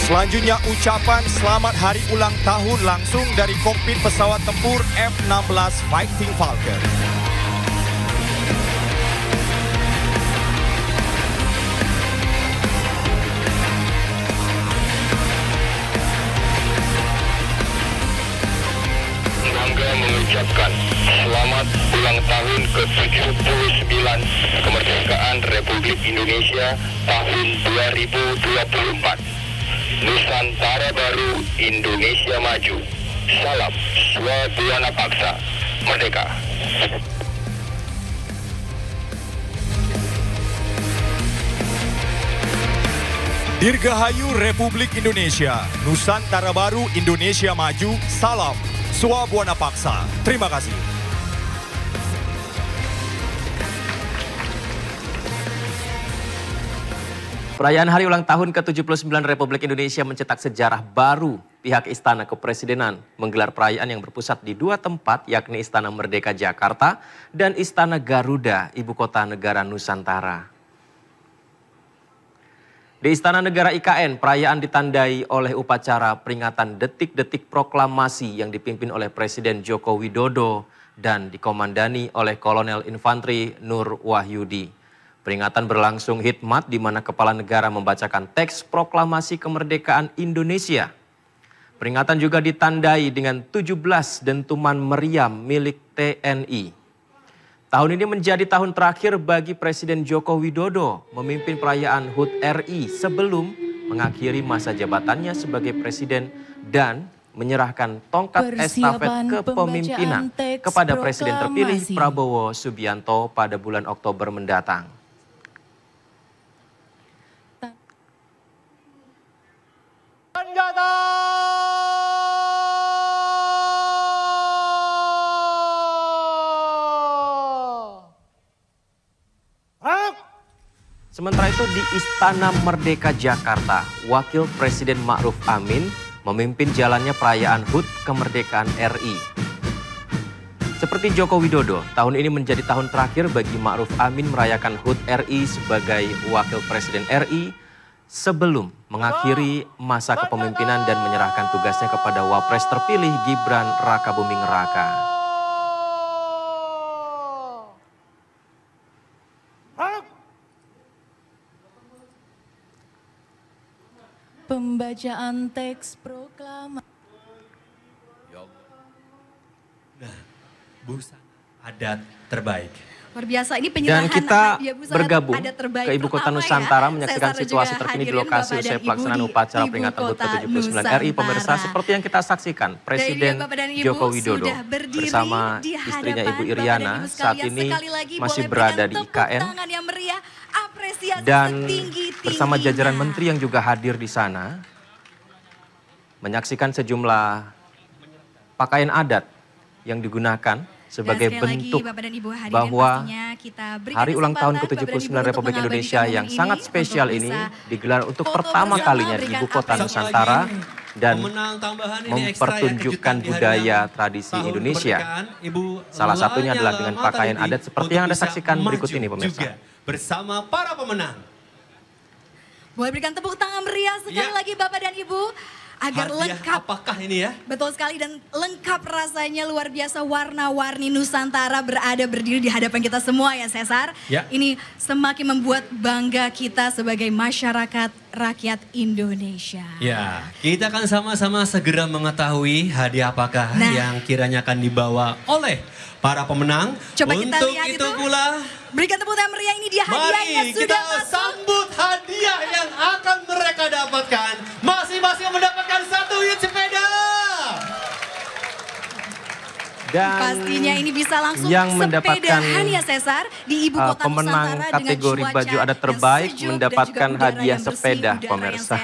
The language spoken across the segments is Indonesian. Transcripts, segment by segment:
Selanjutnya ucapan selamat hari ulang tahun langsung dari kokpit pesawat tempur F-16 Fighting Falcon. Bangga mengucapkan selamat ulang tahun ke-79 kemerdekaan Republik Indonesia tahun 2024. Nusantara Baru, Indonesia Maju. Salam Swabuana Paksa, Merdeka. Dirgahayu Republik Indonesia, Nusantara Baru, Indonesia Maju. Salam Swabuana Paksa. Terima kasih. Perayaan hari ulang tahun ke-79 Republik Indonesia mencetak sejarah baru. Pihak Istana Kepresidenan menggelar perayaan yang berpusat di dua tempat, yakni Istana Merdeka Jakarta dan Istana Garuda, Ibu Kota Negara Nusantara. Di Istana Negara IKN, perayaan ditandai oleh upacara peringatan detik-detik proklamasi yang dipimpin oleh Presiden Joko Widodo dan dikomandani oleh Kolonel Infanteri Nur Wahyudi. Peringatan berlangsung hikmat di mana kepala negara membacakan teks proklamasi kemerdekaan Indonesia. Peringatan juga ditandai dengan 17 dentuman meriam milik TNI. Tahun ini menjadi tahun terakhir bagi Presiden Joko Widodo memimpin perayaan HUT RI sebelum mengakhiri masa jabatannya sebagai presiden dan menyerahkan tongkat estafet kepemimpinan kepada Presiden terpilih Prabowo Subianto pada bulan Oktober mendatang. Sementara itu di Istana Merdeka Jakarta, Wakil Presiden Ma'ruf Amin memimpin jalannya perayaan HUT Kemerdekaan RI. Seperti Joko Widodo, tahun ini menjadi tahun terakhir bagi Ma'ruf Amin merayakan HUT RI sebagai Wakil Presiden RI sebelum mengakhiri masa kepemimpinan dan menyerahkan tugasnya kepada Wapres terpilih Gibran Rakabuming Raka. Pembacaan teks proklamasi. Nah, busana adat terbaik. Luar biasa, ini Dan penyerahan kita busana bergabung adat terbaik ke Ibu Kota pertama Nusantara ya. menyaksikan Saya situasi juga terkini di hadirin lokasi Bapak usai dan Ibu pelaksanaan di upacara Ibu peringatan HUT Kota ke-79 RI. Pemirsa, Nusantara. seperti yang kita saksikan, Presiden Bapak dan Ibu Joko Widodo sudah berdiri bersama di istrinya hadapan Ibu Bapak dan Iriana Ibu saat sekalian. ini Sekali lagi masih boleh berada berikan di tepuk IKN tangan yang meriah, apresiasi dan setinggi-tingginya. bersama jajaran menteri yang juga hadir di sana menyaksikan sejumlah pakaian adat yang digunakan sebagai bentuk bahwa hari ulang tahun ke-79 Republik Indonesia yang sangat spesial ini digelar untuk pertama kalinya di Ibu Kota Nusantara dan mempertunjukkan budaya tradisi Indonesia. Salah satunya adalah dengan pakaian adat seperti yang Anda saksikan berikut ini, pemirsa. Bersama para pemenang. Boleh berikan tepuk tangan meriah sekali lagi Bapak dan Ibu. Agar lengkap. Apakah ini ya? Betul sekali dan lengkap rasanya, luar biasa, warna-warni Nusantara berdiri di hadapan kita semua ya Cesar. Ya. Ini semakin membuat bangga kita sebagai masyarakat rakyat Indonesia. Ya, kita akan sama-sama segera mengetahui hadiah apakah yang kiranya akan dibawa oleh para pemenang. Coba kita Untuk lihat itu pula, berikan tepuk tangan meriah, ini dia hadiahnya mari sudah kita masuk. sambut hadiah yang akan mereka dapatkan. Masing-masing mendapatkan 1 unit sepeda. Dan pastinya ini bisa langsung yang mendapatkan ya Cesar di Ibu Kota pemenang Nusantara kategori dengan baju adat terbaik mendapatkan hadiah sepeda, pemirsa.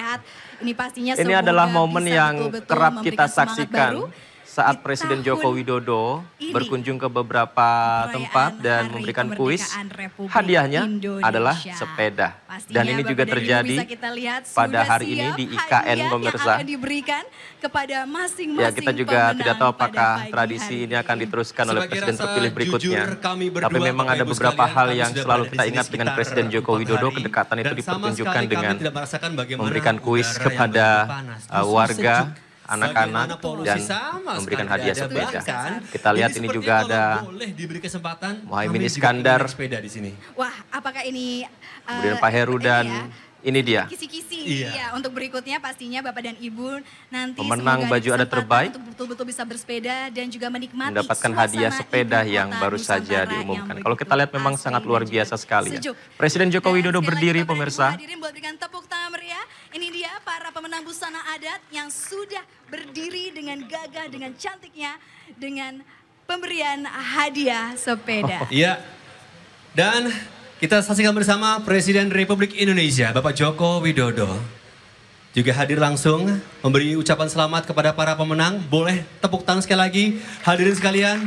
Ini pastinya Ini adalah momen yang kerap kita saksikan saat Presiden Joko Widodo berkunjung ke beberapa tempat dan memberikan kuis, hadiahnya adalah sepeda. Dan ini juga terjadi pada hari ini di IKN pemirsa. Diberikan kepada masing-masing ya, kita juga tidak tahu apakah tradisi ini akan diteruskan oleh Presiden terpilih berikutnya. Tapi memang ada beberapa hal yang selalu kita ingat dengan Presiden Joko Widodo. Kedekatan itu dipertunjukkan dengan memberikan kuis kepada warga, anak-anak, dan memberikan hadiah sepeda. Kita lihat ini juga ada Muhaimin Iskandar, wah, apakah ini kemudian Pak Heru, dan ini dia kisi-kisi ya, untuk berikutnya pastinya Bapak dan Ibu nanti pemenang baju adat terbaik untuk betul-betul bisa bersepeda dan juga menikmati mendapatkan hadiah sepeda yang baru saja diumumkan. Kalau kita lihat memang sangat luar biasa sekali ya. Presiden Joko Widodo berdiri pemirsa. Hadirin buat berikan tepuk tangan meriah. Ini dia para pemenang busana adat yang sudah berdiri dengan gagah, dengan cantiknya, dengan pemberian hadiah sepeda. Iya. Dan kita saksikan bersama Presiden Republik Indonesia, Bapak Joko Widodo. Juga hadir langsung memberi ucapan selamat kepada para pemenang. Boleh tepuk tangan sekali lagi, hadirin sekalian.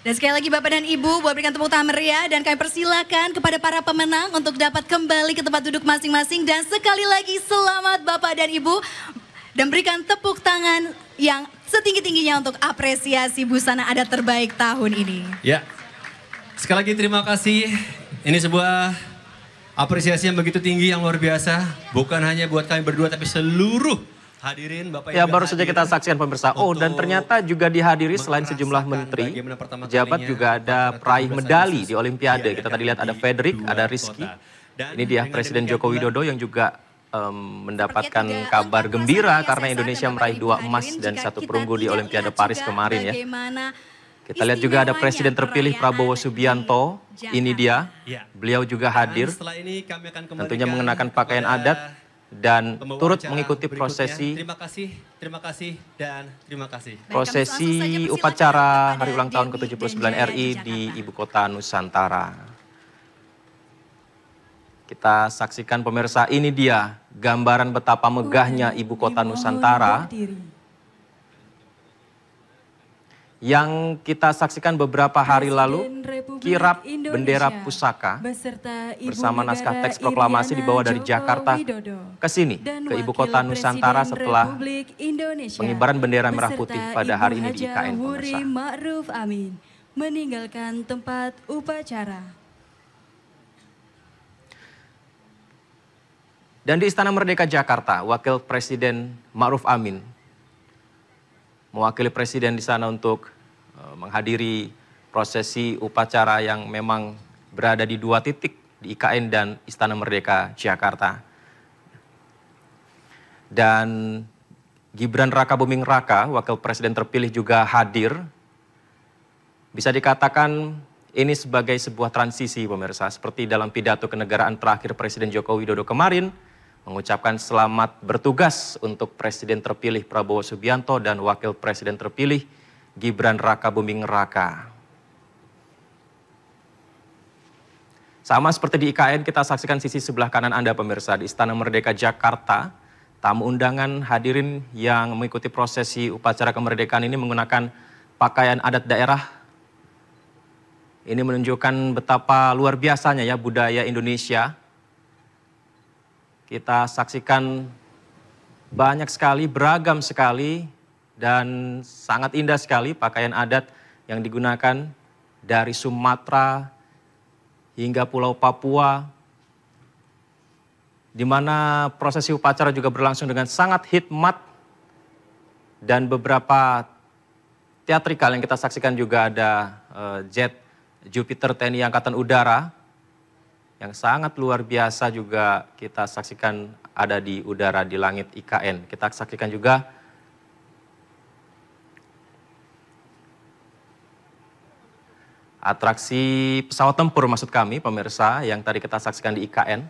Dan sekali lagi Bapak dan Ibu, buat berikan tepuk tangan meriah dan kami persilakan kepada para pemenang untuk dapat kembali ke tempat duduk masing-masing. Dan sekali lagi selamat Bapak dan Ibu, dan berikan tepuk tangan yang setinggi-tingginya untuk apresiasi busana adat terbaik tahun ini. Ya, sekali lagi terima kasih. Ini sebuah apresiasi yang begitu tinggi, yang luar biasa. Bukan hanya buat kami berdua, tapi seluruh hadirin Bapak ya, baru saja kita saksikan pemirsa. Oh, dan ternyata juga dihadiri selain sejumlah menteri, pejabat, juga ada peraih medali di Olimpiade. Kita tadi lihat ada Frederick, ada Rizky. Ini dia Presiden Joko Widodo yang juga mendapatkan kabar gembira karena Indonesia meraih 2 emas dan 1 perunggu di Olimpiade Paris kemarin ya. Kita lihat juga ada Presiden terpilih Prabowo Subianto. Ini dia, beliau juga hadir. Tentunya mengenakan pakaian adat dan turut mengikuti prosesi prosesi upacara hari ulang tahun ke-79 RI di Ibu Kota Nusantara. Kita saksikan pemirsa, ini dia gambaran betapa megahnya Ibu Kota Nusantara yang kita saksikan beberapa hari lalu. Kirap bendera pusaka bersama naskah teks proklamasi dibawa dari Jakarta ke sini, ke Ibu Kota Nusantara setelah pengibaran bendera merah putih pada hari ini di IKN pemirsa. Ma'ruf Amin meninggalkan tempat upacara. Dan di Istana Merdeka Jakarta, Wakil Presiden Ma'ruf Amin mewakili Presiden di sana untuk menghadiri prosesi upacara yang memang berada di 2 titik, di IKN dan Istana Merdeka Jakarta. Dan Gibran Raka Buming Raka, Wakil Presiden terpilih, juga hadir. Bisa dikatakan ini sebagai sebuah transisi pemirsa, seperti dalam pidato kenegaraan terakhir Presiden Joko Widodo kemarin, mengucapkan selamat bertugas untuk Presiden terpilih Prabowo Subianto dan Wakil Presiden terpilih Gibran Raka Buming Raka. Sama seperti di IKN, kita saksikan sisi sebelah kanan Anda pemirsa di Istana Merdeka Jakarta. Tamu undangan hadirin yang mengikuti prosesi upacara kemerdekaan ini menggunakan pakaian adat daerah. Ini menunjukkan betapa luar biasanya ya budaya Indonesia. Kita saksikan banyak sekali, beragam sekali, dan sangat indah sekali pakaian adat yang digunakan dari Sumatera hingga Pulau Papua, di mana prosesi upacara juga berlangsung dengan sangat hikmat, dan beberapa teatrikal yang kita saksikan juga ada jet Jupiter TNI Angkatan Udara yang sangat luar biasa juga kita saksikan ada di udara di langit IKN. Kita saksikan juga atraksi pesawat tempur maksud kami pemirsa yang tadi kita saksikan di IKN.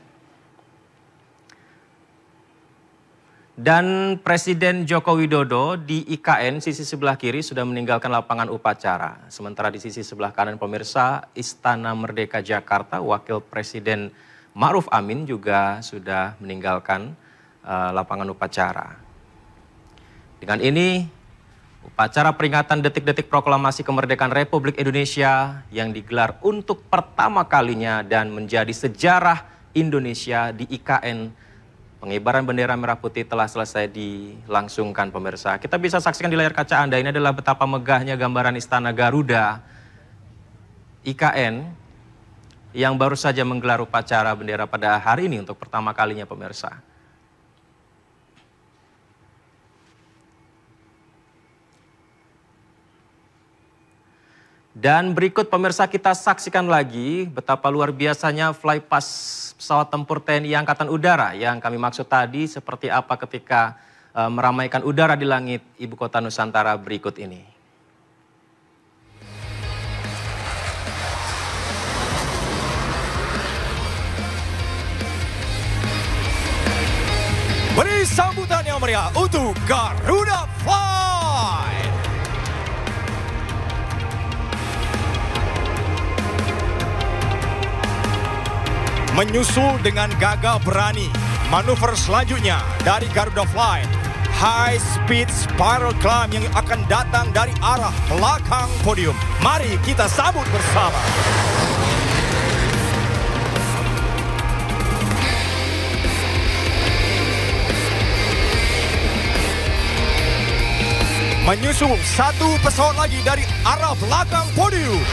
Dan Presiden Joko Widodo di IKN sisi sebelah kiri sudah meninggalkan lapangan upacara. Sementara di sisi sebelah kanan pemirsa Istana Merdeka Jakarta, Wakil Presiden Ma'ruf Amin juga sudah meninggalkan lapangan upacara. Dengan ini upacara peringatan detik-detik proklamasi kemerdekaan Republik Indonesia yang digelar untuk pertama kalinya dan menjadi sejarah Indonesia di IKN, pengibaran bendera merah putih telah selesai dilangsungkan pemirsa. Kita bisa saksikan di layar kaca Anda, ini adalah betapa megahnya gambaran Istana Garuda IKN yang baru saja menggelar upacara bendera pada hari ini untuk pertama kalinya pemirsa. Dan berikut pemirsa kita saksikan lagi betapa luar biasanya flypast pesawat tempur TNI Angkatan Udara yang kami maksud tadi seperti apa ketika meramaikan udara di langit ibu kota Nusantara berikut ini. Beri sambutan yang meriah untuk Garuda Fly. Menyusul dengan gagah berani, manuver selanjutnya dari Garuda Fly, High Speed Spiral Climb yang akan datang dari arah belakang podium. Mari kita sambut bersama. Menyusul satu pesawat lagi dari arah belakang podium.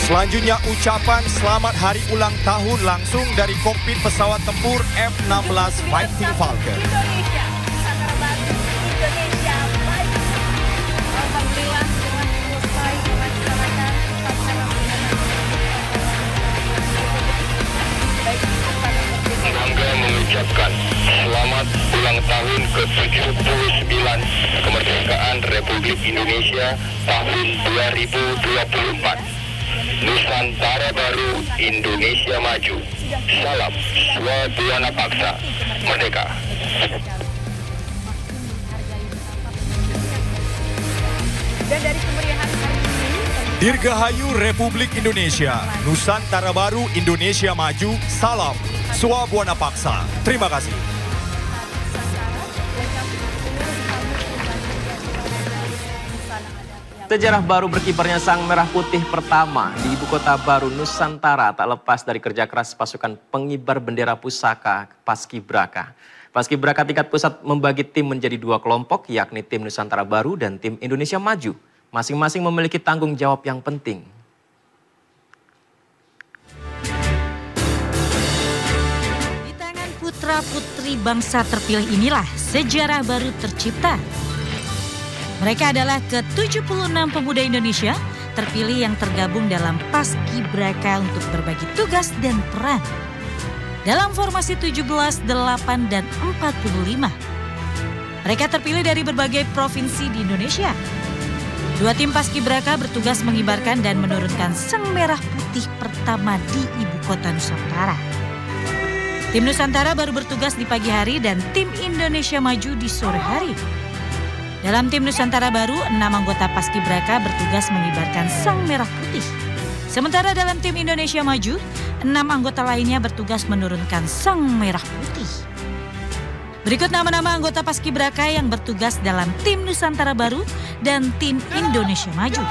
Selanjutnya ucapan selamat hari ulang tahun langsung dari kokpit pesawat tempur F-16 Fighting Falcon. Indonesia, Nusantara Baru, Indonesia, baik. Alhamdulillah dengan selesai melaksanakan upacara baik Istana Merdeka. Bangga mengucapkan selamat ulang tahun ke-79 kemerdekaan Republik Indonesia tahun 2024. Nusantara Baru, Indonesia Maju. Salam Swabuana Paksa, Merdeka. Dan dari kemeriahan hari ini, Dirgahayu Republik Indonesia, Nusantara Baru, Indonesia Maju. Salam Swabuana Paksa. Terima kasih. Sejarah baru berkibarnya sang merah putih pertama di ibu kota baru Nusantara tak lepas dari kerja keras pasukan pengibar bendera pusaka Paskibraka. Paskibraka tingkat pusat membagi tim menjadi dua kelompok, yakni tim Nusantara Baru dan tim Indonesia Maju. Masing-masing memiliki tanggung jawab yang penting. Di tangan putra-putri bangsa terpilih inilah sejarah baru tercipta. Mereka adalah ke-76 pemuda Indonesia terpilih yang tergabung dalam Paskibraka untuk berbagi tugas dan peran. Dalam formasi 17, 8, dan 45. Mereka terpilih dari berbagai provinsi di Indonesia. Dua tim Paskibraka bertugas mengibarkan dan menurunkan sang merah putih pertama di ibu kota Nusantara. Tim Nusantara baru bertugas di pagi hari dan tim Indonesia Maju di sore hari. Dalam tim Nusantara Baru, 6 anggota Paskibraka bertugas mengibarkan sang merah putih. Sementara dalam tim Indonesia Maju, 6 anggota lainnya bertugas menurunkan sang merah putih. Berikut nama-nama anggota Paskibraka yang bertugas dalam tim Nusantara Baru dan tim Indonesia Maju.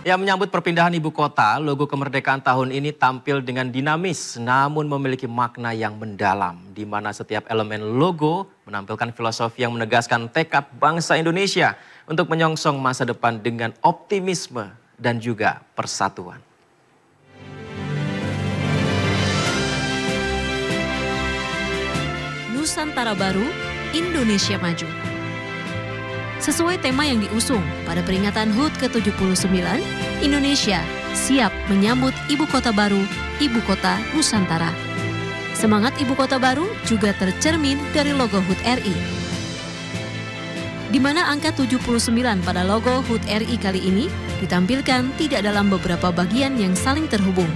Yang menyambut perpindahan ibu kota, logo kemerdekaan tahun ini tampil dengan dinamis namun memiliki makna yang mendalam, di mana setiap elemen logo menampilkan filosofi yang menegaskan tekad bangsa Indonesia untuk menyongsong masa depan dengan optimisme dan juga persatuan. Nusantara Baru, Indonesia Maju. Sesuai tema yang diusung pada peringatan HUT ke-79, Indonesia siap menyambut Ibu Kota Baru, Ibu Kota Nusantara. Semangat Ibu Kota Baru juga tercermin dari logo HUT RI. Di mana angka 79 pada logo HUT RI kali ini ditampilkan tidak dalam beberapa bagian yang saling terhubung.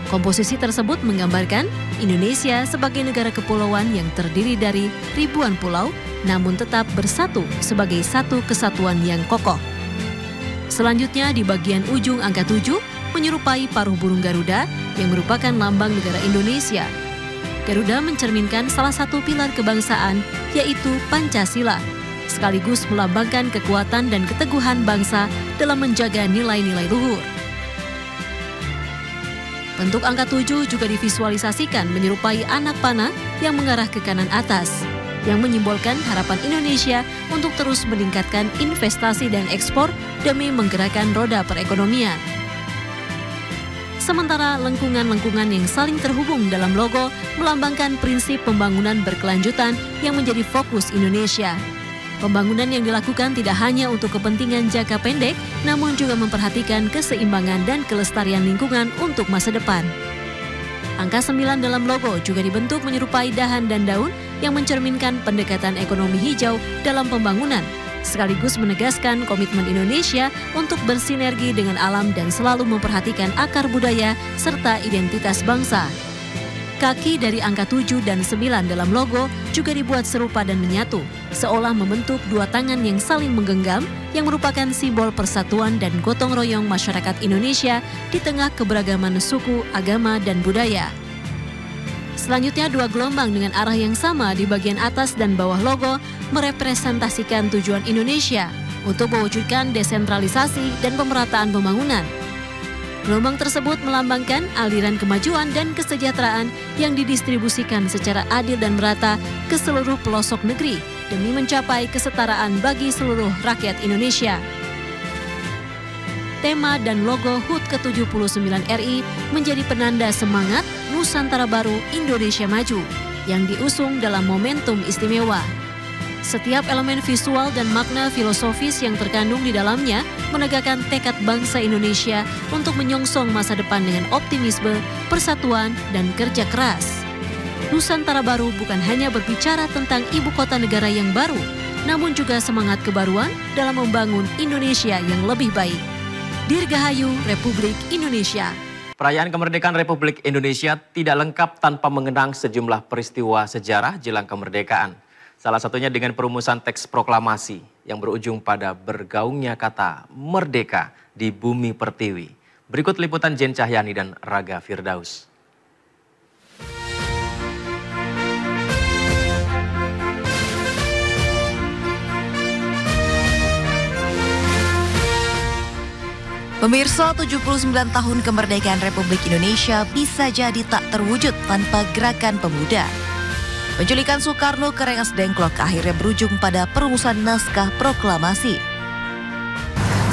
Komposisi tersebut menggambarkan Indonesia sebagai negara kepulauan yang terdiri dari ribuan pulau, namun tetap bersatu sebagai satu kesatuan yang kokoh. Selanjutnya di bagian ujung angka 7 menyerupai paruh burung Garuda yang merupakan lambang negara Indonesia. Garuda mencerminkan salah satu pilar kebangsaan, yaitu Pancasila, sekaligus melambangkan kekuatan dan keteguhan bangsa dalam menjaga nilai-nilai luhur. Bentuk angka 7 juga divisualisasikan menyerupai anak panah yang mengarah ke kanan atas, yang menyimbolkan harapan Indonesia untuk terus meningkatkan investasi dan ekspor demi menggerakkan roda perekonomian. Sementara lengkungan-lengkungan yang saling terhubung dalam logo melambangkan prinsip pembangunan berkelanjutan yang menjadi fokus Indonesia. Pembangunan yang dilakukan tidak hanya untuk kepentingan jangka pendek, namun juga memperhatikan keseimbangan dan kelestarian lingkungan untuk masa depan. Angka 9 dalam logo juga dibentuk menyerupai dahan dan daun yang mencerminkan pendekatan ekonomi hijau dalam pembangunan, sekaligus menegaskan komitmen Indonesia untuk bersinergi dengan alam dan selalu memperhatikan akar budaya serta identitas bangsa. Kaki dari angka 7 dan 9 dalam logo juga dibuat serupa dan menyatu, seolah membentuk dua tangan yang saling menggenggam yang merupakan simbol persatuan dan gotong royong masyarakat Indonesia di tengah keberagaman suku, agama, dan budaya. Selanjutnya dua gelombang dengan arah yang sama di bagian atas dan bawah logo merepresentasikan tujuan Indonesia untuk mewujudkan desentralisasi dan pemerataan pembangunan. Gelombang tersebut melambangkan aliran kemajuan dan kesejahteraan yang didistribusikan secara adil dan merata ke seluruh pelosok negeri demi mencapai kesetaraan bagi seluruh rakyat Indonesia. Tema dan logo HUT ke-79 RI menjadi penanda semangat Nusantara Baru Indonesia Maju yang diusung dalam momentum istimewa. Setiap elemen visual dan makna filosofis yang terkandung di dalamnya menegakkan tekad bangsa Indonesia untuk menyongsong masa depan dengan optimisme, persatuan, dan kerja keras. Nusantara Baru bukan hanya berbicara tentang ibu kota negara yang baru, namun juga semangat kebaruan dalam membangun Indonesia yang lebih baik. Dirgahayu Republik Indonesia. Perayaan kemerdekaan Republik Indonesia tidak lengkap tanpa mengenang sejumlah peristiwa sejarah jelang kemerdekaan. Salah satunya dengan perumusan teks proklamasi yang berujung pada bergaungnya kata merdeka di bumi pertiwi. Berikut liputan Jen Cahyani dan Raga Firdaus. Pemirsa, 79 tahun kemerdekaan Republik Indonesia bisa jadi tak terwujud tanpa gerakan pemuda. Penculikan Soekarno ke Rengas Dengklok akhirnya berujung pada perumusan naskah proklamasi.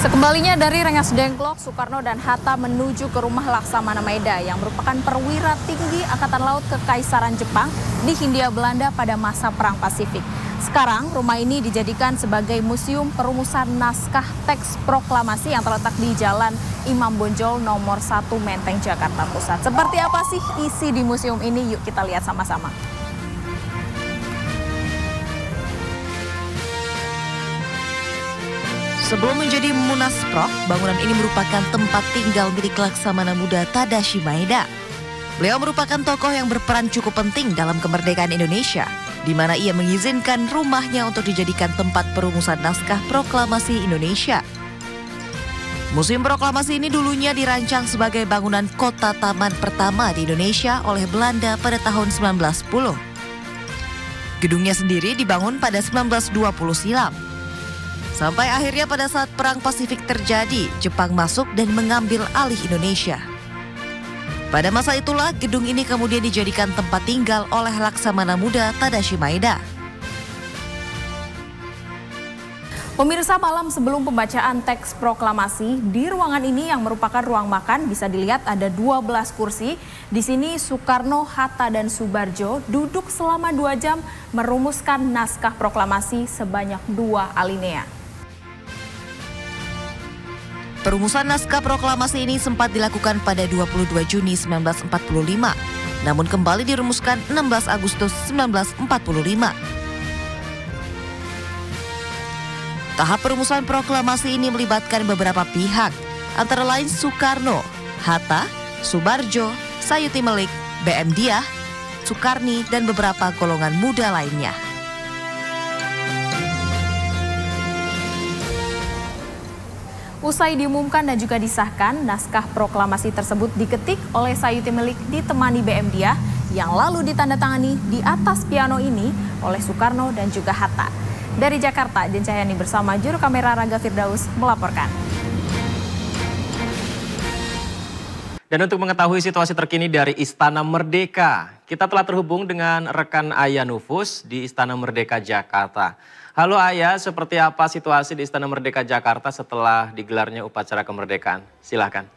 Sekembalinya dari Rengas Dengklok, Soekarno dan Hatta menuju ke rumah Laksamana Maeda yang merupakan perwira tinggi Angkatan Laut Kekaisaran Jepang di Hindia Belanda pada masa Perang Pasifik. Sekarang rumah ini dijadikan sebagai museum perumusan naskah teks proklamasi yang terletak di Jalan Imam Bonjol nomor 1 Menteng, Jakarta Pusat. Seperti apa sih isi di museum ini? Yuk kita lihat sama-sama. Sebelum menjadi Munasprok, bangunan ini merupakan tempat tinggal milik Laksamana Muda Tadashi Maeda. Beliau merupakan tokoh yang berperan cukup penting dalam kemerdekaan Indonesia, di mana ia mengizinkan rumahnya untuk dijadikan tempat perumusan naskah proklamasi Indonesia. Museum proklamasi ini dulunya dirancang sebagai bangunan kota taman pertama di Indonesia oleh Belanda pada tahun 1910. Gedungnya sendiri dibangun pada 1920 silam. Sampai akhirnya pada saat Perang Pasifik terjadi, Jepang masuk dan mengambil alih Indonesia. Pada masa itulah gedung ini kemudian dijadikan tempat tinggal oleh Laksamana Muda Tadashi Maeda. Pemirsa, malam sebelum pembacaan teks proklamasi, di ruangan ini yang merupakan ruang makan bisa dilihat ada 12 kursi. Di sini Soekarno, Hatta, dan Soebardjo duduk selama 2 jam merumuskan naskah proklamasi sebanyak 2 alinea. Perumusan naskah proklamasi ini sempat dilakukan pada 22 Juni 1945, namun kembali dirumuskan 16 Agustus 1945. Tahap perumusan proklamasi ini melibatkan beberapa pihak, antara lain Soekarno, Hatta, Soebardjo, Sayuti Melik, BM Diah, Sukarni, dan beberapa golongan muda lainnya. Usai diumumkan dan juga disahkan, naskah proklamasi tersebut diketik oleh Sayuti Melik ditemani BM Diah yang lalu ditandatangani di atas piano ini oleh Soekarno dan juga Hatta. Dari Jakarta, Jen Cahyani bersama juru kamera Raga Firdaus melaporkan. Dan untuk mengetahui situasi terkini dari Istana Merdeka, kita telah terhubung dengan rekan Aya Nufus di Istana Merdeka Jakarta. Halo Aya, seperti apa situasi di Istana Merdeka Jakarta setelah digelarnya upacara kemerdekaan? Silahkan.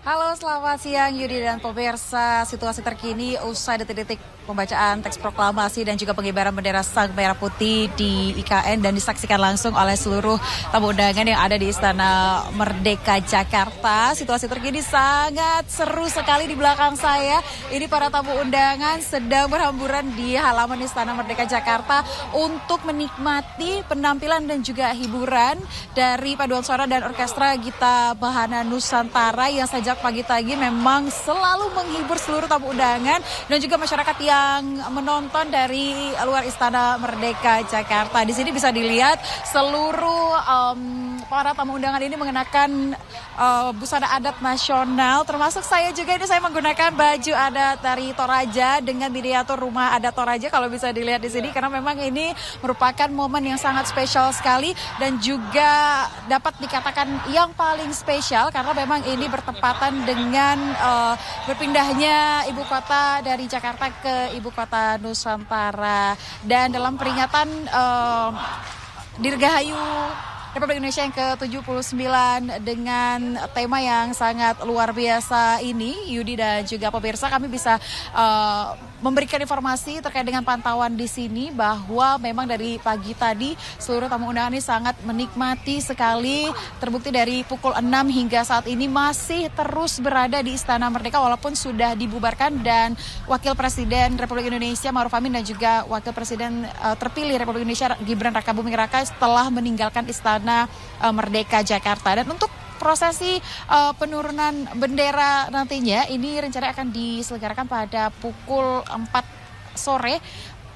Halo, selamat siang Yudi dan pemirsa. Situasi terkini usai detik-detik pembacaan teks proklamasi dan juga pengibaran bendera Sang Merah Putih di IKN dan disaksikan langsung oleh seluruh tamu undangan yang ada di Istana Merdeka Jakarta. Situasi terkini sangat seru sekali di belakang saya. Ini para tamu undangan sedang berhamburan di halaman Istana Merdeka Jakarta untuk menikmati penampilan dan juga hiburan dari paduan suara dan orkestra Gita Bahana Nusantara yang sejak pagi tadi memang selalu menghibur seluruh tamu undangan dan juga masyarakat yang menonton dari luar Istana Merdeka Jakarta. Di sini bisa dilihat seluruh para tamu undangan ini mengenakan busana adat nasional, termasuk saya juga. Ini saya menggunakan baju adat dari Toraja dengan miniatur rumah adat Toraja kalau bisa dilihat di sini, karena memang ini merupakan momen yang sangat spesial sekali dan juga dapat dikatakan yang paling spesial karena memang ini bertepatan dengan berpindahnya ibu kota dari Jakarta ke ibu kota Nusantara. Dan dalam peringatan Dirgahayu Republik Indonesia yang ke-79 dengan tema yang sangat luar biasa ini, Yudi dan juga pemirsa, kami bisa memberikan informasi terkait dengan pantauan di sini bahwa memang dari pagi tadi seluruh tamu undangan ini sangat menikmati sekali. Terbukti dari pukul 6 hingga saat ini masih terus berada di Istana Merdeka walaupun sudah dibubarkan, dan Wakil Presiden Republik Indonesia Ma'ruf Amin dan juga Wakil Presiden terpilih Republik Indonesia Gibran Rakabuming Raka setelah meninggalkan Istana Merdeka Jakarta. Dan untuk prosesi penurunan bendera nantinya ini rencananya akan diselenggarakan pada pukul 4 sore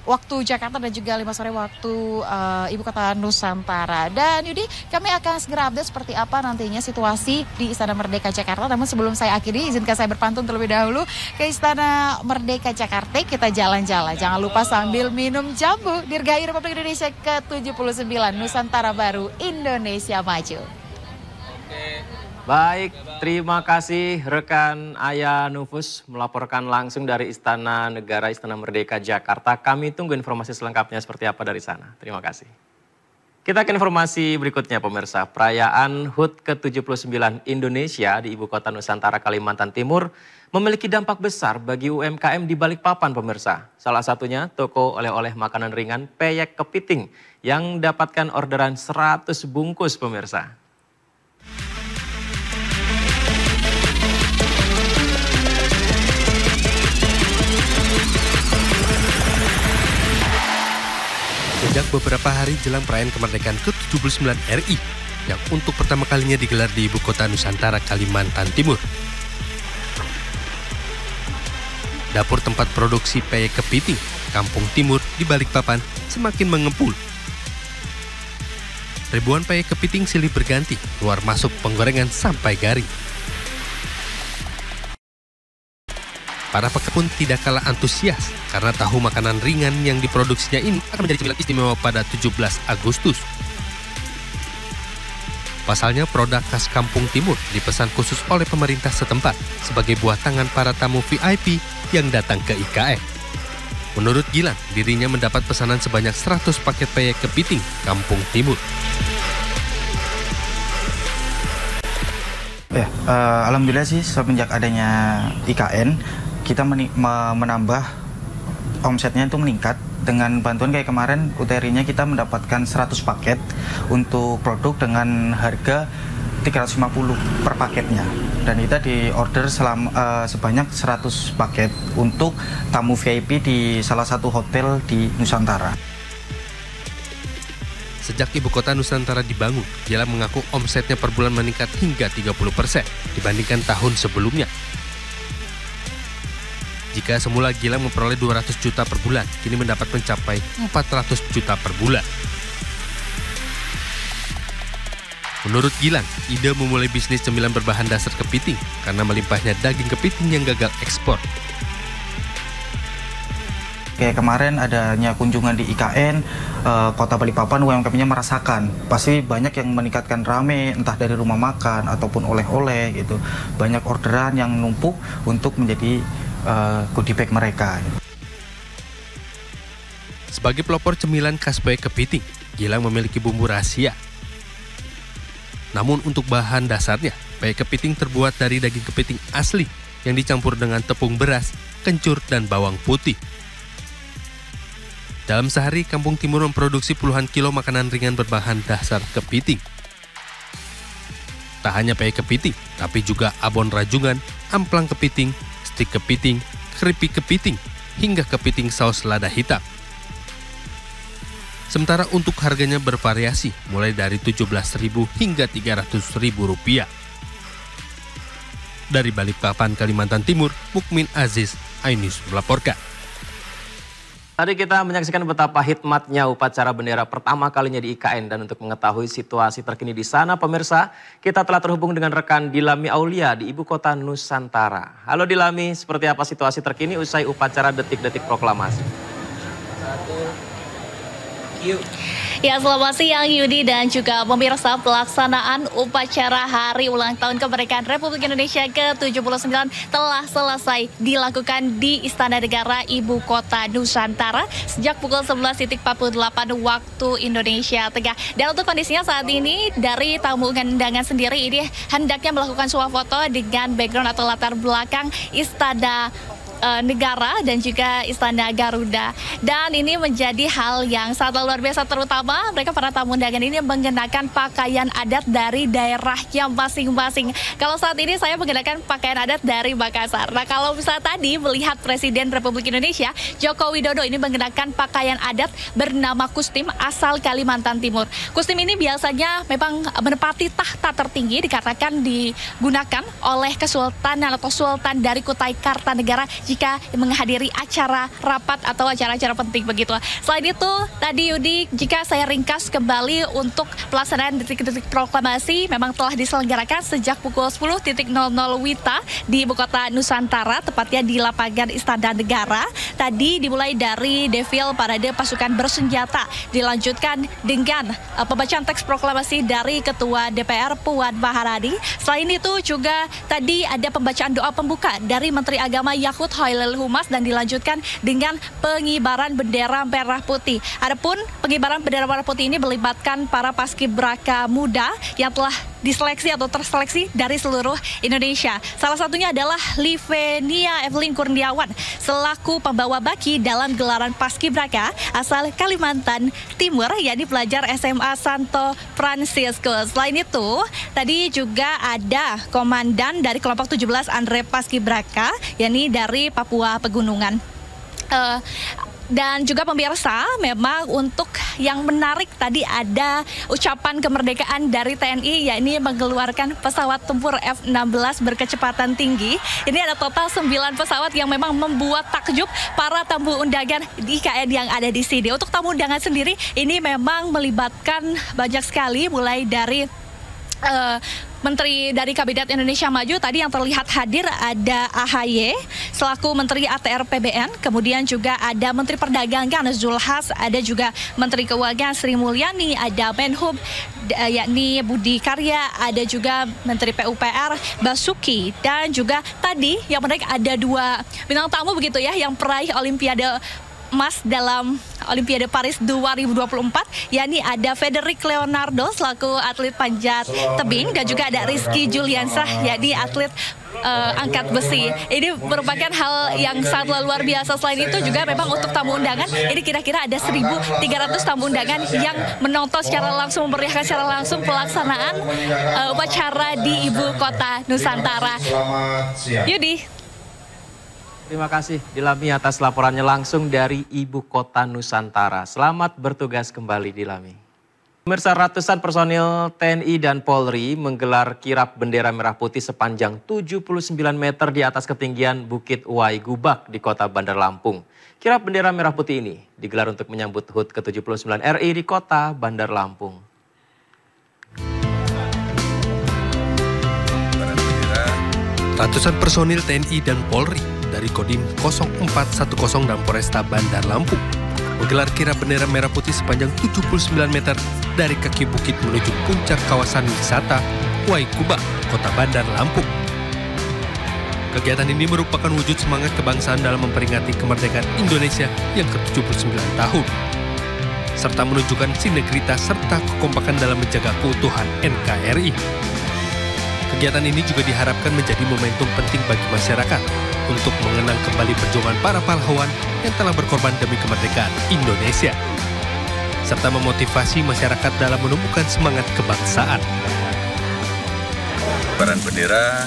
waktu Jakarta dan juga 5 sore waktu ibu kota Nusantara. Dan Yudi, kami akan segera update seperti apa nantinya situasi di Istana Merdeka Jakarta. Namun sebelum saya akhiri, izinkan saya berpantun terlebih dahulu ke Istana Merdeka Jakarta. Kita jalan-jalan, jangan lupa sambil minum jambu. Dirgahayu Republik Indonesia ke-79, Nusantara Baru, Indonesia Maju. Baik, terima kasih rekan Aya Nufus melaporkan langsung dari Istana Negara Istana Merdeka Jakarta. Kami tunggu informasi selengkapnya seperti apa dari sana. Terima kasih. Kita ke informasi berikutnya pemirsa. Perayaan HUT ke-79 Indonesia di Ibu Kota Nusantara Kalimantan Timur memiliki dampak besar bagi UMKM di Balikpapan pemirsa. Salah satunya toko oleh-oleh makanan ringan Peyek Kepiting yang dapatkan orderan 100 bungkus pemirsa. Sejak beberapa hari jelang perayaan kemerdekaan ke-79 RI yang untuk pertama kalinya digelar di Ibu Kota Nusantara Kalimantan Timur. Dapur tempat produksi Peyek Kepiting, Kampung Timur di Balikpapan semakin mengepul. Ribuan peyek kepiting silih berganti keluar masuk penggorengan sampai garing. Para pekebun tidak kalah antusias karena tahu makanan ringan yang diproduksinya ini akan menjadi cemilan istimewa pada 17 Agustus. Pasalnya produk khas Kampung Timur dipesan khusus oleh pemerintah setempat sebagai buah tangan para tamu VIP yang datang ke IKN. Menurut Gilang, dirinya mendapat pesanan sebanyak 100 paket peyek kepiting Kampung Timur. Ya, alhamdulillah sih semenjak adanya IKN, kita menambah omsetnya itu meningkat. Dengan bantuan kayak kemarin, UTRI-nya kita mendapatkan 100 paket untuk produk dengan harga 350 per paketnya. Dan kita di order sebanyak 100 paket untuk tamu VIP di salah satu hotel di Nusantara. Sejak ibu kota Nusantara dibangun, Gilang mengaku omsetnya per bulan meningkat hingga 30% dibandingkan tahun sebelumnya. Jika semula Gilang memperoleh 200 juta per bulan, kini mendapat mencapai 400 juta per bulan. Menurut Gilang, ide memulai bisnis cemilan berbahan dasar kepiting karena melimpahnya daging kepiting yang gagal ekspor. Kayak kemarin adanya kunjungan di IKN, Kota Balikpapan, UMKM-nya merasakan. Pasti banyak yang meningkatkan rame, entah dari rumah makan ataupun oleh-oleh gitu. Banyak orderan yang numpuk untuk menjadi goodie bag mereka. Sebagai pelopor cemilan khas peyek kepiting, Gilang memiliki bumbu rahasia. Namun untuk bahan dasarnya, peyek kepiting terbuat dari daging kepiting asli yang dicampur dengan tepung beras, kencur, dan bawang putih. Dalam sehari, Kampung Timur memproduksi puluhan kilo makanan ringan berbahan dasar kepiting. Tak hanya peyek kepiting, tapi juga abon rajungan, amplang kepiting, stik kepiting, keripik kepiting, hingga kepiting saus lada hitam. Sementara untuk harganya bervariasi, mulai dari Rp17.000 hingga Rp300.000. Dari Balikpapan, Kalimantan Timur, Mukmin Aziz, iNews melaporkan. Tadi kita menyaksikan betapa hikmatnya upacara bendera pertama kalinya di IKN, dan untuk mengetahui situasi terkini di sana, pemirsa, kita telah terhubung dengan rekan Dilami Aulia di ibu kota Nusantara. Halo Dilami, seperti apa situasi terkini usai upacara detik-detik proklamasi? Ya, selamat siang Yudi dan juga pemirsa. Pelaksanaan upacara Hari Ulang Tahun Kemerdekaan Republik Indonesia ke-79 telah selesai dilakukan di Istana Negara Ibu Kota Nusantara sejak pukul 11.48 waktu Indonesia Tengah. Dan untuk kondisinya saat ini, dari tamu undangan sendiri ini hendaknya melakukan swafoto dengan background atau latar belakang Istana Negara dan juga Istana Garuda. Dan ini menjadi hal yang sangat luar biasa, terutama mereka para tamu undangan ini mengenakan pakaian adat dari daerahnya masing-masing. Kalau saat ini saya mengenakan pakaian adat dari Makassar. Nah, kalau misalnya tadi melihat Presiden Republik Indonesia Joko Widodo ini mengenakan pakaian adat bernama kustim asal Kalimantan Timur. Kustim ini biasanya memang menempati tahta tertinggi dikarenakan digunakan oleh kesultanan atau sultan dari Kutai Kartanegara jika menghadiri acara rapat atau acara-acara penting begitu. Selain itu, tadi Yudi, jika saya ringkas kembali untuk pelaksanaan detik-detik proklamasi memang telah diselenggarakan sejak pukul 10.00 WITA di ibu kota Nusantara, tepatnya di lapangan Istana Negara. Tadi dimulai dari defil parade pasukan bersenjata, dilanjutkan dengan pembacaan teks proklamasi dari Ketua DPR Puan Maharani. Selain itu juga tadi ada pembacaan doa pembuka dari Menteri Agama Yakut Khairul Humas dan dilanjutkan dengan pengibaran bendera merah putih. Adapun pengibaran bendera merah putih ini melibatkan para paskibraka muda yang telah diseleksi atau terseleksi dari seluruh Indonesia. Salah satunya adalah Livenia Evelyn Kurniawan selaku pembawa baki dalam gelaran paskibraka asal Kalimantan Timur, yakni pelajar SMA Santo Franciscus. Selain itu, tadi juga ada komandan dari kelompok 17 Andre Paskibraka, yakni dari Papua Pegunungan. Dan juga pemirsa, memang untuk yang menarik tadi ada ucapan kemerdekaan dari TNI, yakni mengeluarkan pesawat tempur F-16 berkecepatan tinggi. Ini ada total 9 pesawat yang memang membuat takjub para tamu undangan di IKN yang ada di sini. Untuk tamu undangan sendiri, ini memang melibatkan banyak sekali, mulai dari Menteri dari Kabinet Indonesia Maju tadi yang terlihat hadir ada AHY selaku Menteri ATR PBN, kemudian juga ada Menteri Perdagangan Zulhas, ada juga Menteri Keuangan Sri Mulyani, ada Menhub yakni Budi Karya, ada juga Menteri PUPR Basuki, dan juga tadi yang menarik ada 2 bintang tamu begitu ya yang peraih Olimpiade emas dalam Olimpiade Paris 2024, yakni ada Frederick Leonardo selaku atlet panjat tebing dan juga ada Rizky Juliansah yakni atlet angkat besi. Ini merupakan hal yang sangat luar biasa. Selain itu juga memang untuk tamu undangan, ini kira-kira ada 1.300 tamu undangan yang menonton secara langsung, memeriahkan secara langsung pelaksanaan upacara di Ibu Kota Nusantara. Yudi. Terima kasih Dilami atas laporannya langsung dari Ibu Kota Nusantara. Selamat bertugas kembali Dilami. Pemirsa, ratusan personil TNI dan Polri menggelar kirap bendera merah putih sepanjang 79 meter di atas ketinggian Bukit Uwai Gubak di Kota Bandar Lampung. Kirap bendera merah putih ini digelar untuk menyambut HUT ke-79 RI di Kota Bandar Lampung. Ratusan personil TNI dan Polri dari Kodim 0410 dan Polresta Bandar Lampung menggelar kirap bendera merah putih sepanjang 79 meter dari kaki bukit menuju puncak kawasan wisata Uwai Gubak, Kota Bandar Lampung. Kegiatan ini merupakan wujud semangat kebangsaan dalam memperingati kemerdekaan Indonesia yang ke-79 tahun, serta menunjukkan sinergitas serta kekompakan dalam menjaga keutuhan NKRI. Kegiatan ini juga diharapkan menjadi momentum penting bagi masyarakat untuk mengenang kembali perjuangan para pahlawan yang telah berkorban demi kemerdekaan Indonesia, serta memotivasi masyarakat dalam menumbuhkan semangat kebangsaan. Kibaran bendera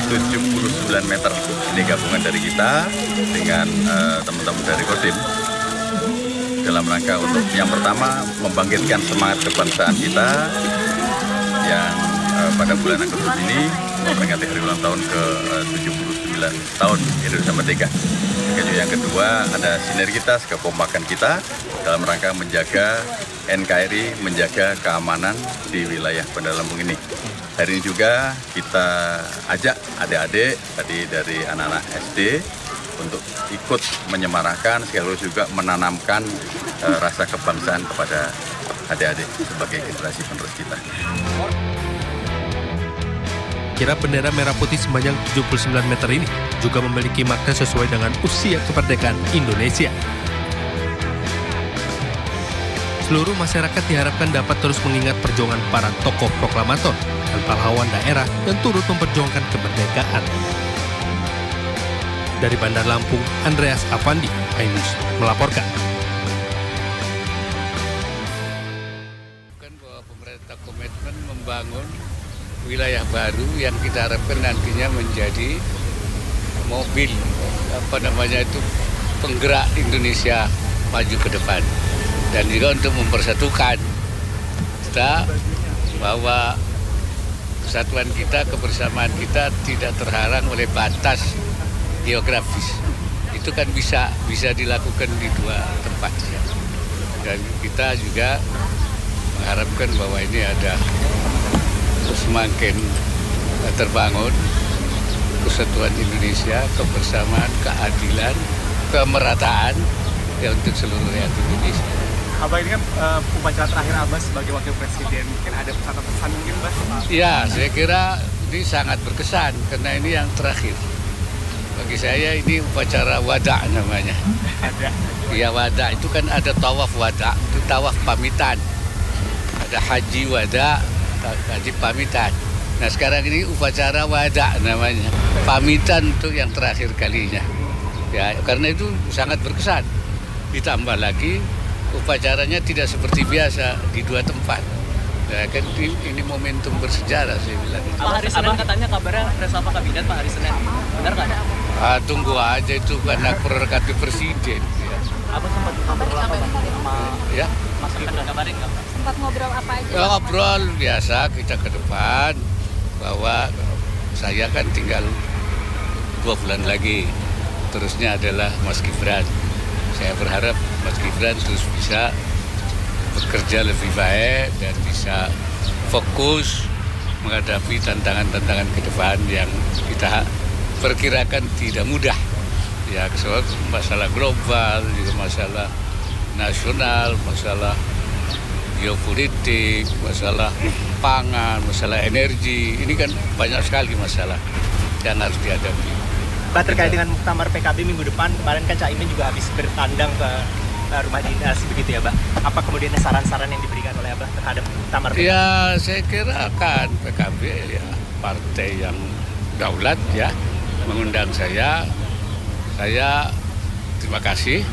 79 meter, ini gabungan dari kita dengan teman-teman dari Kodim dalam rangka untuk yang pertama membangkitkan semangat kebangsaan kita yang pada bulan Agustus ini memperingati hari ulang tahun ke-79 tahun Indonesia Merdeka. Yang kedua ada sinergitas kekompakan kita dalam rangka menjaga NKRI, menjaga keamanan di wilayah Bandar Lampung ini. Hari ini juga kita ajak adik-adik tadi dari anak-anak SD untuk ikut menyemarakan sekaligus juga menanamkan rasa kebangsaan kepada adik-adik sebagai generasi penerus kita. Kirap bendera merah putih sepanjang 79 meter ini juga memiliki makna sesuai dengan usia kemerdekaan Indonesia. Seluruh masyarakat diharapkan dapat terus mengingat perjuangan para tokoh proklamator dan pahlawan daerah yang turut memperjuangkan kemerdekaan. Dari Bandar Lampung, Andreas Avandi, iNews melaporkan. Bahwa pemerintah komitmen membangun wilayah baru yang kita harapkan nantinya menjadi mobil penggerak Indonesia maju ke depan, dan juga untuk mempersatukan kita bahwa kesatuan kita, kebersamaan kita tidak terhalang oleh batas geografis. Itu kan bisa dilakukan di dua tempat, dan kita juga mengharapkan bahwa ini ada semakin terbangun kesatuan Indonesia, kebersamaan, keadilan, kemerataan ya untuk seluruh rakyat Indonesia. Abah, ini kan upacara terakhir Abah sebagai wakil presiden, mungkin ada pesan-pesan mungkin, Mbak? Ya, saya kira ini sangat berkesan karena ini yang terakhir. Bagi saya ini upacara wada namanya. Ada. Ya, wada itu kan ada tawaf wada, itu tawaf pamitan. Ada haji wada, haji pamitan. Nah, sekarang ini upacara wada namanya, pamitan untuk yang terakhir kalinya. Ya, karena itu sangat berkesan. Ditambah lagi upacaranya tidak seperti biasa di dua tempat. Ya, kan ini momentum bersejarah saya bilang. Pak, hari Senin katanya kabarnya reshuffle kabinet, Pak, hari Senin. Benar nggak? Tunggu aja itu karena prerogatif presiden. Ya. Abah sempat ngobrol apa sama ya? Mas Gibran, kabarin nggak? Sempat ngobrol apa aja? Ya, ngobrol biasa kita ke depan bahwa saya kan tinggal 2 bulan lagi. Terusnya adalah Mas Gibran. Saya berharap Mas Gibran terus bisa bekerja lebih baik dan bisa fokus menghadapi tantangan-tantangan ke depan yang kita perkirakan tidak mudah. Ya, soal masalah global, juga masalah nasional, masalah geopolitik, masalah pangan, masalah energi. Ini kan banyak sekali masalah yang harus dihadapi. Mbak, terkait dengan muktamar PKB minggu depan, kemarin kan Caimin juga habis bertandang ke rumah dinas begitu ya, Mbak. Apa kemudian saran-saran yang diberikan oleh Abah terhadap muktamar PKB? Ya, saya kira kan PKB ya partai yang daulat ya mengundang saya terima kasih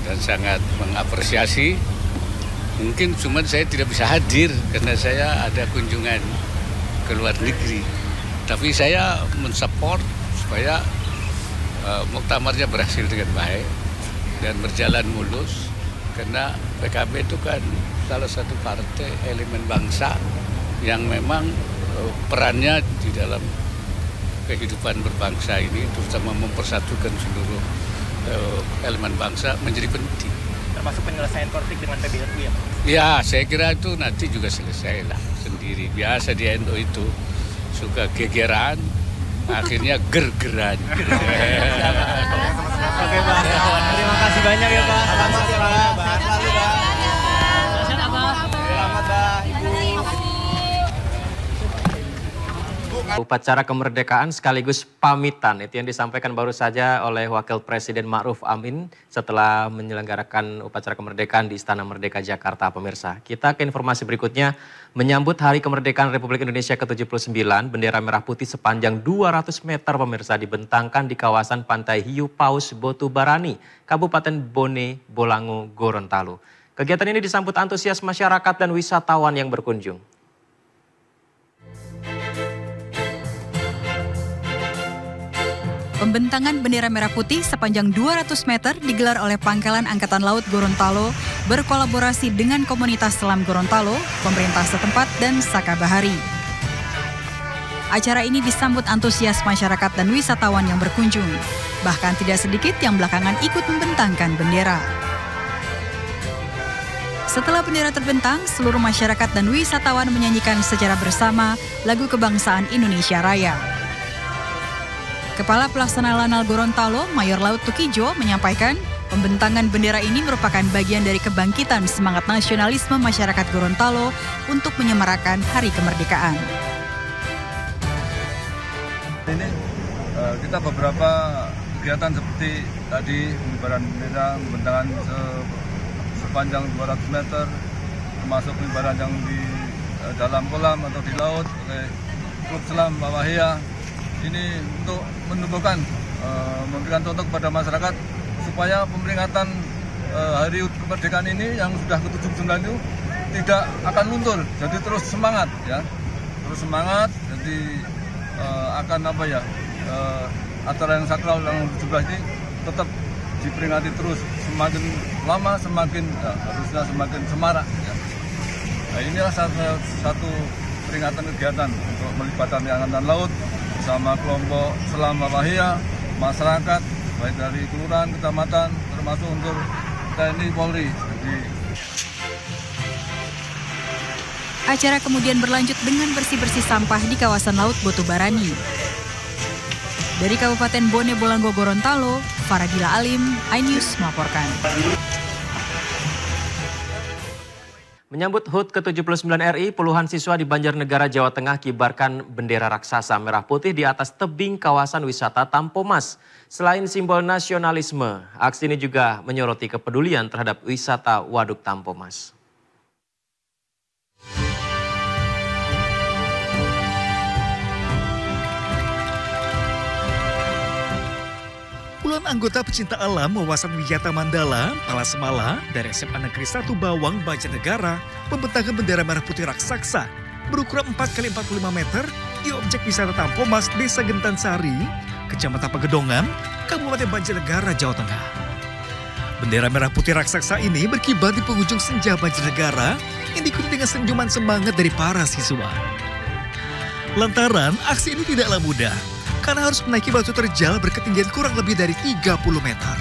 dan sangat mengapresiasi. Mungkin cuma saya tidak bisa hadir karena saya ada kunjungan ke luar negeri. Tapi saya mensupport supaya muktamarnya berhasil dengan baik dan berjalan mulus. Karena PKB itu kan salah satu partai elemen bangsa yang memang perannya di dalam kehidupan berbangsa ini, terutama mempersatukan seluruh elemen bangsa menjadi penting. Termasuk penyelesaian konflik dengan PBNU ya, Pak? Ya, saya kira itu nanti juga selesai lah sendiri. Biasa di NU itu suka gegeran, akhirnya gergeran. Oke, Pak. Terima kasih banyak ya, Pak. Selamat ya, Pak. Selamat, Pak. Selamat, Pak. Upacara kemerdekaan sekaligus pamitan, itu yang disampaikan baru saja oleh Wakil Presiden Ma'ruf Amin setelah menyelenggarakan upacara kemerdekaan di Istana Merdeka Jakarta, pemirsa. Kita ke informasi berikutnya. Menyambut Hari Kemerdekaan Republik Indonesia ke-79, bendera merah putih sepanjang 200 meter, pemirsa, dibentangkan di kawasan Pantai Hiu Paus Botubarani, Kabupaten Bone Bolango, Gorontalo. Kegiatan ini disambut antusias masyarakat dan wisatawan yang berkunjung. Pembentangan bendera merah putih sepanjang 200 meter digelar oleh Pangkalan Angkatan Laut Gorontalo berkolaborasi dengan komunitas selam Gorontalo, pemerintah setempat, dan Saka Bahari. Acara ini disambut antusias masyarakat dan wisatawan yang berkunjung. Bahkan tidak sedikit yang belakangan ikut membentangkan bendera. Setelah bendera terbentang, seluruh masyarakat dan wisatawan menyanyikan secara bersama lagu kebangsaan Indonesia Raya. Kepala Pelaksana Lanal Gorontalo, Mayor Laut Tukijo, menyampaikan pembentangan bendera ini merupakan bagian dari kebangkitan semangat nasionalisme masyarakat Gorontalo untuk menyemarakan Hari Kemerdekaan. Ini kita beberapa kegiatan seperti tadi pengibaran bendera, pembentangan sepanjang 200 meter, termasuk pengibaran yang di dalam kolam atau di laut oleh Klub Selam Bawahia. Ini untuk menumbuhkan, memberikan contoh kepada masyarakat supaya peringatan Hari Kemerdekaan ini yang sudah ke-79 itu tidak akan luntur, jadi terus semangat ya, terus semangat. Jadi akan acara yang sakral yang 17 ini tetap diperingati terus, semakin lama semakin harusnya semakin semarak ya. Nah, inilah satu peringatan kegiatan untuk melibatkan Angkatan Laut bersama kelompok Selam Bawahia, masyarakat baik dari kelurahan, kecamatan, termasuk unsur TNI Polri. Acara kemudian berlanjut dengan bersih-bersih sampah di kawasan Laut Botubarani. Dari Kabupaten Bone Bolango, Gorontalo, Faradila Alim, iNews melaporkan. Menyambut HUT ke-79 RI, puluhan siswa di Banjarnegara, Jawa Tengah kibarkan bendera raksasa merah putih di atas tebing kawasan wisata Tampomas. Selain simbol nasionalisme, aksi ini juga menyoroti kepedulian terhadap wisata Waduk Tampomas. Puluhan anggota pecinta alam wawasan wisata Mandala, Palasemala, dari SMA Negeri 1 Bawang, Banjarnegara, membentangkan bendera merah putih raksasa berukuran 4x45 meter di objek wisata Tampomas, Desa Gentansari, Kecamatan Pegedongan, Kabupaten Banjarnegara, Jawa Tengah. Bendera merah putih raksasa ini berkibar di penghujung senja Banjarnegara yang diikuti dengan senyuman semangat dari para siswa. Lantaran aksi ini tidaklah mudah, karena harus menaiki batu terjal berketinggian kurang lebih dari 30 meter.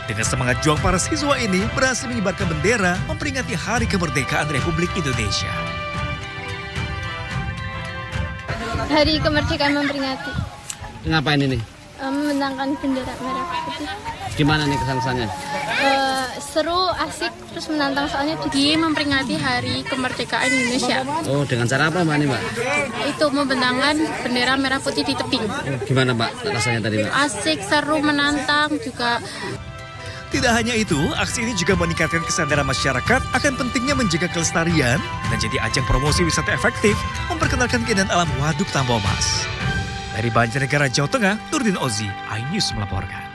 Dengan semangat juang para siswa ini berhasil mengibarkan bendera memperingati Hari Kemerdekaan Republik Indonesia. Hari Kemerdekaan memperingati. Ngapain ini? Membentangkan bendera merah putih. Gimana nih kesan-kesannya? Seru, asik, terus menantang soalnya dia memperingati Hari Kemerdekaan Indonesia. Oh, dengan cara apa Mbak ini Mbak? Itu membentangkan bendera merah putih di tebing. Gimana Mbak rasanya tadi Mbak? Asik, seru, menantang juga. Tidak hanya itu, aksi ini juga meningkatkan kesadaran masyarakat akan pentingnya menjaga kelestarian dan jadi ajang promosi wisata efektif memperkenalkan keindahan alam Waduk Tambomas. Dari Banjarnegara, Jawa Tengah, Nurdin Ozi, iNews melaporkan.